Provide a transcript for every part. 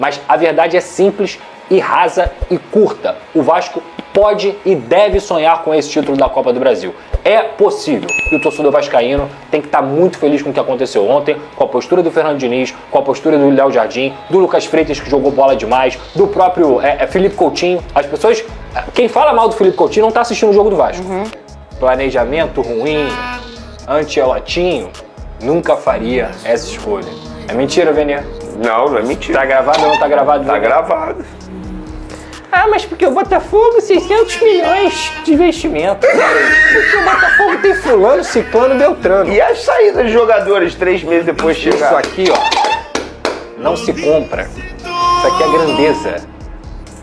Mas a verdade é simples e rasa e curta. O Vasco pode e deve sonhar com esse título da Copa do Brasil. É possível. E o torcedor vascaíno tem que estar muito feliz com o que aconteceu ontem, com a postura do Fernando Diniz, com a postura do Léo Jardim, do Lucas Freitas, que jogou bola demais, do próprio Felipe Coutinho. As pessoas... Quem fala mal do Felipe Coutinho não está assistindo o jogo do Vasco. Planejamento ruim, anti-Elotinho, nunca faria essa escolha. É mentira, Vene? Não é mentira. Tá gravado ou não tá gravado? Tá gravado. Ah, mas porque o Botafogo, 600 milhões de investimento. Porque o Botafogo tem fulano, ciclano, beltrano. E as saídas de jogadores 3 meses depois de chegar? Isso aqui, ó, não se compra. Isso aqui é grandeza.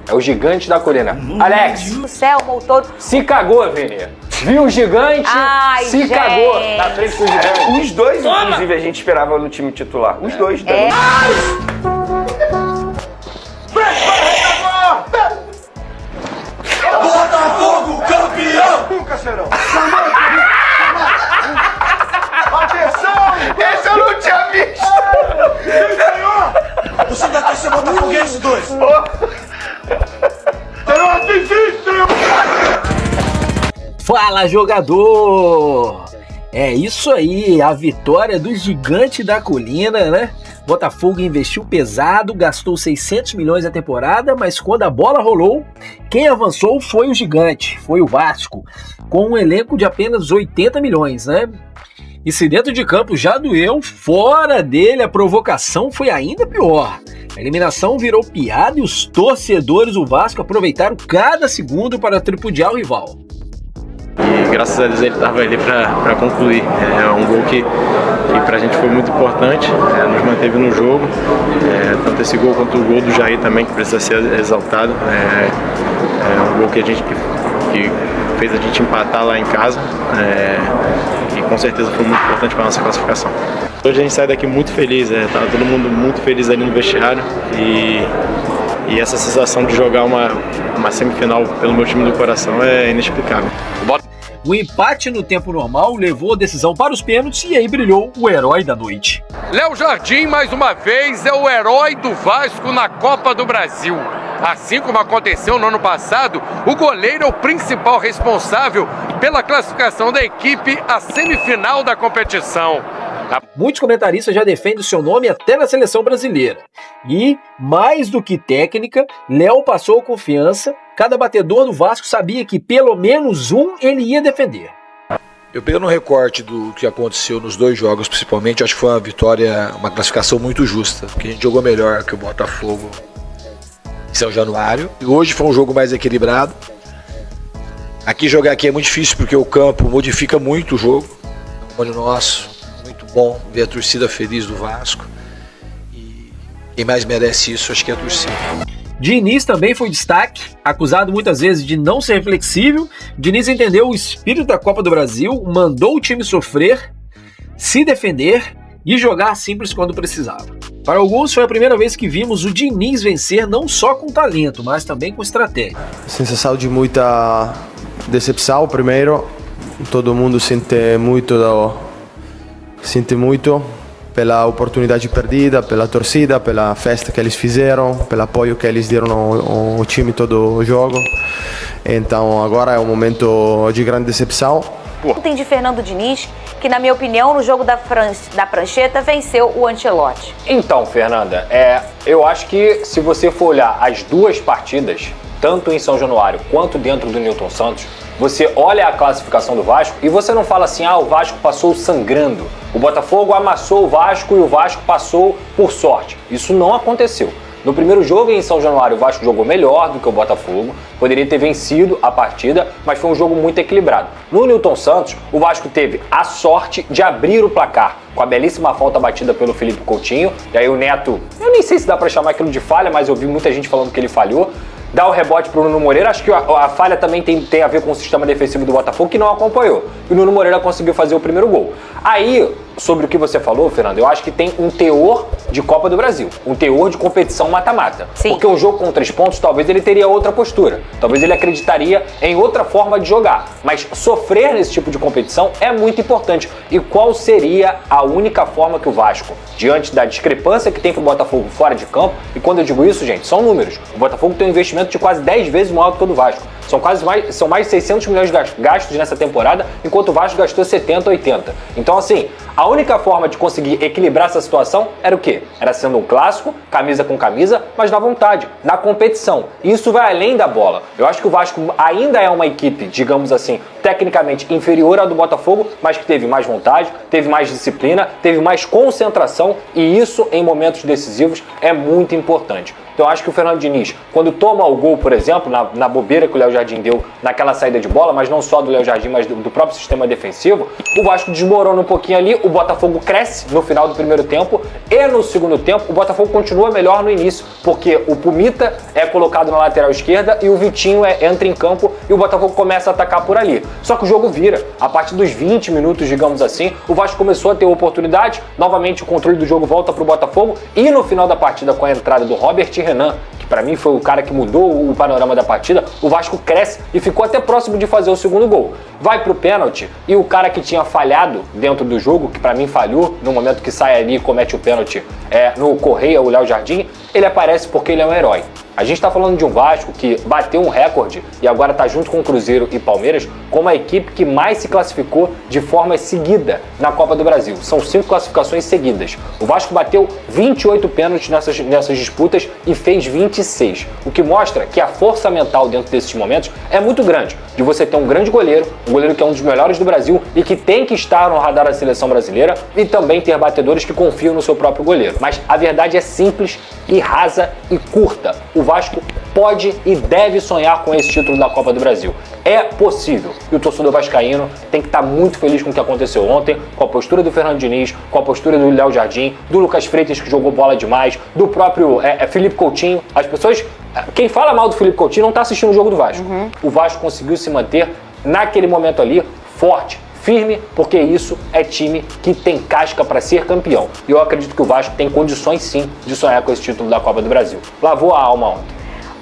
É o gigante da colina. Alex, O céu voltou. se cagou, Vene. Viu o gigante, Ai, se gente. cagou na frente do gigante. Os dois, inclusive, a gente esperava no time titular. Os dois também. Botafogo campeão! Nunca serão! Atenção! Esse eu não tinha visto! Senhor! Você ainda quer ser botafoguense, dois? Senhor, desiste, senhor! Fala, jogador! É isso aí, a vitória do gigante da colina, né? Botafogo investiu pesado, gastou 600 milhões na temporada, mas quando a bola rolou, quem avançou foi o gigante, foi o Vasco, com um elenco de apenas 80 milhões, né? E se dentro de campo já doeu, fora dele a provocação foi ainda pior. A eliminação virou piada e os torcedores do Vasco aproveitaram cada segundo para tripudiar o rival. E graças a Deus ele estava ali para concluir. É um gol que para a gente foi muito importante, nos manteve no jogo. Tanto esse gol quanto o gol do Jair também, que precisa ser exaltado. É um gol que fez a gente empatar lá em casa. E com certeza foi muito importante para a nossa classificação. Hoje a gente sai daqui muito feliz, tá todo mundo muito feliz ali no vestiário. E essa sensação de jogar uma semifinal pelo meu time do coração é inexplicável. O empate no tempo normal levou a decisão para os pênaltis e aí brilhou o herói da noite. Léo Jardim, mais uma vez, é o herói do Vasco na Copa do Brasil. Assim como aconteceu no ano passado, o goleiro é o principal responsável pela classificação da equipe à semifinal da competição. Muitos comentaristas já defendem o seu nome até na seleção brasileira. E, mais do que técnica, Léo passou confiança. Cada batedor do Vasco sabia que pelo menos um ele ia defender. Eu pegando um recorte do que aconteceu nos dois jogos, principalmente, acho que foi uma vitória, uma classificação muito justa, porque a gente jogou melhor que o Botafogo em São Januário. E hoje foi um jogo mais equilibrado. Jogar aqui é muito difícil porque o campo modifica muito o jogo. É um olho nosso. Muito bom ver a torcida feliz do Vasco. E quem mais merece isso, acho que é a torcida. Diniz também foi destaque, acusado muitas vezes de não ser flexível. Diniz entendeu o espírito da Copa do Brasil, mandou o time sofrer, se defender e jogar simples quando precisava. Para alguns foi a primeira vez que vimos o Diniz vencer não só com talento, mas também com estratégia. Sensação de muita decepção, primeiro. Todo mundo sente muito pela oportunidade perdida, pela torcida, pela festa que eles fizeram, pelo apoio que eles deram ao time todo o jogo. Então agora é um momento de grande decepção. Ontem de Fernando Diniz, que na minha opinião no jogo da prancheta venceu o Ancelotti. Então, Fernanda, eu acho que se você for olhar as duas partidas, tanto em São Januário quanto dentro do Newton Santos, você olha a classificação do Vasco e você não fala assim, o Vasco passou sangrando. O Botafogo amassou o Vasco e o Vasco passou por sorte. Isso não aconteceu. No primeiro jogo em São Januário, o Vasco jogou melhor do que o Botafogo, poderia ter vencido a partida, mas foi um jogo muito equilibrado. No Newton Santos, o Vasco teve a sorte de abrir o placar, com a belíssima falta batida pelo Felipe Coutinho, e aí o Neto, eu nem sei se dá pra chamar aquilo de falha, mas eu vi muita gente falando que ele falhou, dá o rebote pro Nuno Moreira, acho que a falha também tem a ver com o sistema defensivo do Botafogo, que não acompanhou, e o Nuno Moreira conseguiu fazer o primeiro gol. Aí, sobre o que você falou, Fernando, eu acho que tem um teor de Copa do Brasil, um teor de competição mata-mata. Porque um jogo com 3 pontos, talvez ele teria outra postura. Talvez ele acreditaria em outra forma de jogar. Mas sofrer nesse tipo de competição é muito importante. E qual seria a única forma que o Vasco, diante da discrepância que tem com o Botafogo fora de campo, e quando eu digo isso, gente, são números. O Botafogo tem um investimento de quase 10 vezes maior do que o do Vasco. São mais de 600 milhões gastos nessa temporada, enquanto o Vasco gastou 70, 80. Então, assim, a única forma de conseguir equilibrar essa situação era o quê? Era sendo um clássico, camisa com camisa, mas na vontade, na competição. E isso vai além da bola. Eu acho que o Vasco ainda é uma equipe, digamos assim, tecnicamente inferior à do Botafogo, mas que teve mais vontade, teve mais disciplina, teve mais concentração, e isso, em momentos decisivos, é muito importante. Então eu acho que o Fernando Diniz, quando toma o gol, por exemplo, na bobeira que o Léo Jardim deu naquela saída de bola, mas não só do Léo Jardim, mas do próprio sistema defensivo, o Vasco desmorona um pouquinho ali, o Botafogo cresce no final do primeiro tempo, e no segundo tempo o Botafogo continua melhor no início, porque o Pumita é colocado na lateral esquerda e o Vitinho entra em campo e o Botafogo começa a atacar por ali. Só que o jogo vira. A partir dos 20 minutos, digamos assim, o Vasco começou a ter oportunidade, novamente o controle do jogo volta para o Botafogo, e no final da partida, com a entrada do Robert Renan, que para mim foi o cara que mudou o panorama da partida, o Vasco cresce e ficou até próximo de fazer o segundo gol. Vai pro pênalti e o cara que tinha falhado dentro do jogo, que para mim falhou no momento que sai ali e comete o pênalti no Correia, o Léo Jardim, ele aparece porque ele é um herói. A gente está falando de um Vasco que bateu um recorde e agora está junto com o Cruzeiro e Palmeiras como a equipe que mais se classificou de forma seguida na Copa do Brasil. São 5 classificações seguidas. O Vasco bateu 28 pênaltis nessas disputas e fez 26. O que mostra que a força mental dentro desses momentos é muito grande. De você ter um grande goleiro, um goleiro que é um dos melhores do Brasil e que tem que estar no radar da seleção brasileira, e também ter batedores que confiam no seu próprio goleiro. Mas a verdade é simples e rasa e curta. O Vasco pode e deve sonhar com esse título da Copa do Brasil. É possível. E o torcedor vascaíno tem que estar muito feliz com o que aconteceu ontem, com a postura do Fernando Diniz, com a postura do Léo Jardim, do Lucas Freitas, que jogou bola demais, do próprio Felipe Coutinho. As pessoas... Quem fala mal do Felipe Coutinho não está assistindo o jogo do Vasco. O Vasco conseguiu se manter naquele momento ali forte, firme, porque isso é time que tem casca para ser campeão. E eu acredito que o Vasco tem condições sim de sonhar com esse título da Copa do Brasil. Lavou a alma ontem.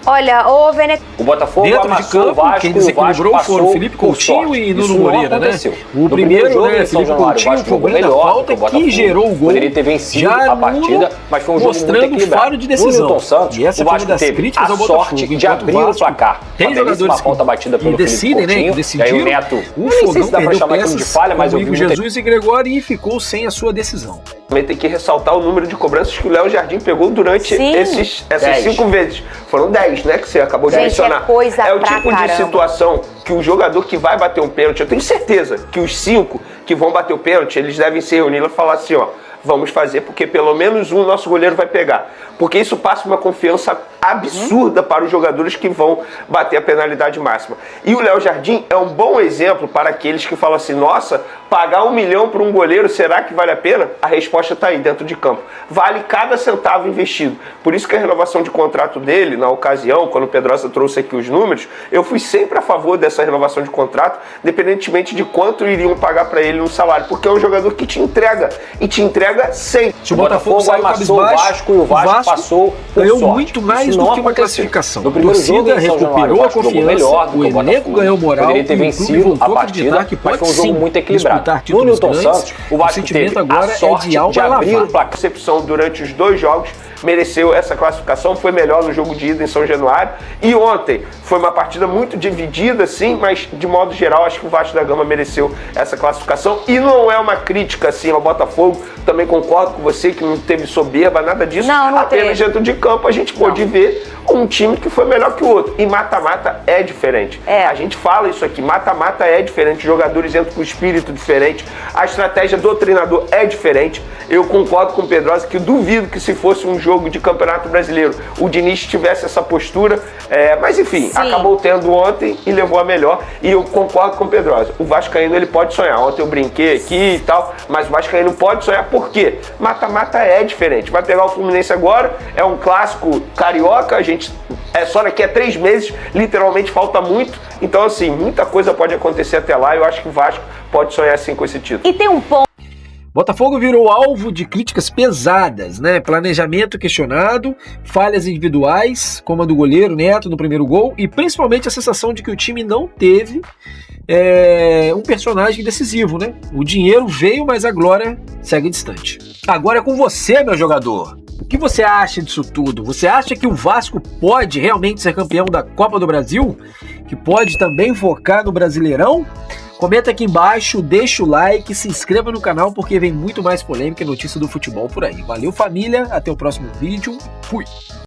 Olha, o Vene... O Botafogo dentro amassou de campo, o Vasco, quem desequilibrou foram Felipe Coutinho e Nuno Moreira, né? O primeiro jogo, Felipe Coutinho cobrando a falta que gerou o gol. Poderia ter vencido a partida, mas foi um jogo muito equilibrado. Faro de decisão. No Newton Santos, e essa o foi Vasco uma das teve críticas a ao Botafogo, sorte de abrir o placar. Tem jogadores falta batida pelo decidem, Felipe né? Coutinho, e aí o Neto, O nem sei Fogão se dá pra perdeu chamar aquilo de falha, mas eu vi muita... Jesus e Gregório e ficou sem a sua decisão. Também tem que ressaltar o número de cobranças que o Léo Jardim pegou durante essas 5 vezes. Foram 10, né? Que você acabou de mencionar. É o tipo de situação que o jogador que vai bater um pênalti, eu tenho certeza que os 5 que vão bater o pênalti, eles devem se reunir e falar assim, ó, vamos fazer, porque pelo menos um nosso goleiro vai pegar. Porque isso passa uma confiança absurda para os jogadores que vão bater a penalidade máxima. E o Léo Jardim é um bom exemplo para aqueles que falam assim, nossa, pagar 1 milhão para um goleiro, será que vale a pena? A resposta está aí, dentro de campo. Vale cada centavo investido. Por isso que a renovação de contrato dele, na ocasião, quando o Pedrosa trouxe aqui os números, eu fui sempre a favor dessa renovação de contrato, independentemente de quanto iriam pagar para ele no salário, porque é um jogador que te entrega, e te entrega sempre. Se o Botafogo amassou o Vasco e o Vasco passou por ganhou sorte. muito mais Isso do não que uma aconteceu. classificação. No primeiro jogo, torcida recuperou a confiança, o elenco ganhou moral, poderia ter vencido a partida, que mas pode foi um jogo sim muito equilibrado. No Newton Santos, o Vasco sentimento teve agora a sorte de alma de abrir lavada. o placar. A recepção durante os 2 jogos mereceu essa classificação, foi melhor no jogo de ida em São Januário, e ontem foi uma partida muito dividida, sim, mas de modo geral acho que o Vasco da Gama mereceu essa classificação, e não é uma crítica assim ao Botafogo, também concordo com você que não teve soberba, nada disso, não apenas dentro de campo a gente pôde ver um time que foi melhor que o outro, e mata-mata é diferente, a gente fala isso aqui, mata-mata é diferente, jogadores entram com espírito diferente, a estratégia do treinador é diferente. Eu concordo com o Pedrosa que duvido que se fosse um jogo de Campeonato Brasileiro o Diniz tivesse essa postura, mas enfim, acabou tendo ontem e levou a melhor, e eu concordo com o Pedrosa, o vascaíno ele pode sonhar, ontem eu brinquei aqui e tal, mas o vascaíno pode sonhar, por quê? Mata-mata é diferente, vai pegar o Fluminense agora, é um clássico carioca, a gente só daqui a 3 meses, literalmente falta muito, então assim, muita coisa pode acontecer até lá, eu acho que o Vasco pode sonhar assim com esse título. E tem um ponto. Botafogo virou alvo de críticas pesadas, né? Planejamento questionado, falhas individuais, como a do goleiro Neto no primeiro gol, e principalmente a sensação de que o time não teve um personagem decisivo, né? O dinheiro veio, mas a glória segue distante. Agora é com você, meu jogador. O que você acha disso tudo? Você acha que o Vasco pode realmente ser campeão da Copa do Brasil? Que pode também focar no Brasileirão? Comenta aqui embaixo, deixa o like, se inscreva no canal porque vem muito mais polêmica e notícia do futebol por aí. Valeu, família, até o próximo vídeo. Fui!